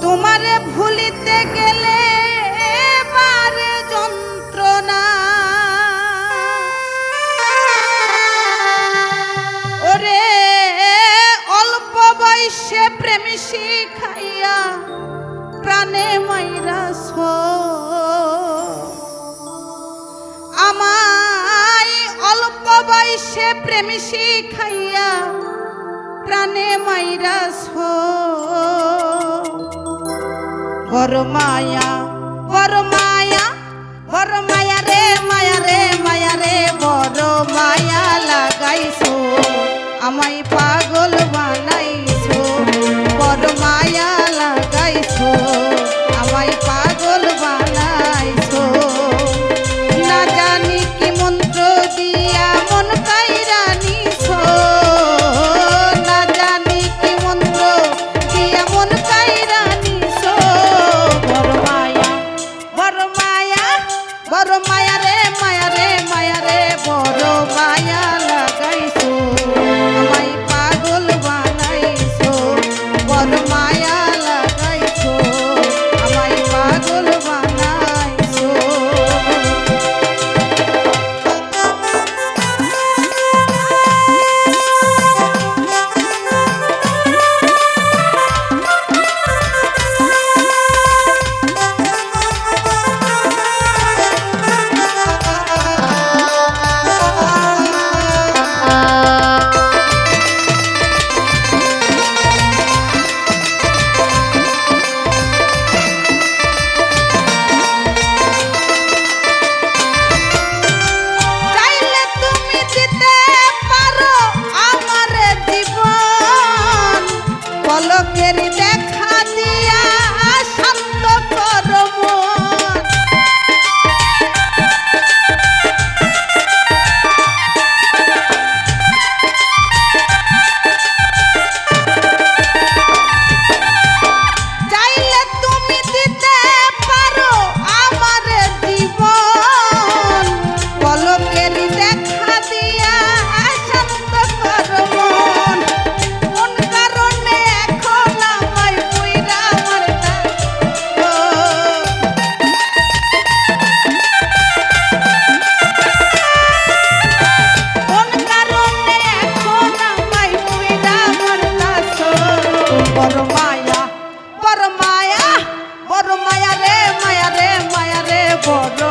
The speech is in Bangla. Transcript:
তোমারে ভুলিতে গেলে বারে যন্ত্রণা, ওরে অল্প বয়সে প্রেম শিখাইয়া প্রাণে মাইরাছ, আমায় অল্প বয়সে প্রেম শিখাইয়া প্রাণে মাইরাছ। বড় মায়া বড় মায়া বড় মায়া রে মায়া রে মায়া রে, বড় মায়া লাগাইছো আমায় পাগল বানাইছো, বড় মায়া লাগাইছো আমায় পাগল বানাইছো। না জানি কি মন্ত্র দিয়া মন কাইরা নিছো, না জানি কি মন্ত্র দিয়া মন কাইরা নিছো। বড় মায়া বড় মায়া বড় মায়া রে মায়া রে মায়া রে, বড় মায়া লাগাইছো আমায় পাগল বানাইছো, বড় মায়া লাগাইছো আমায় পাগল বানাইছো। পলকের দেখা দিয়া শান্ত করো মন, চাইলে তুমি দিতে পারো আমার জীবন, পলকের দেখা দিয়া শান্ত করো মন। কোন কারণে এখন আমায় পুইরা মারতা, কোন কারণে এখন আমায় পুইরা মারতাছো। বড় মায়া বড় মায়া বড় মায়া রে মায়া রে মায়া রে, বড়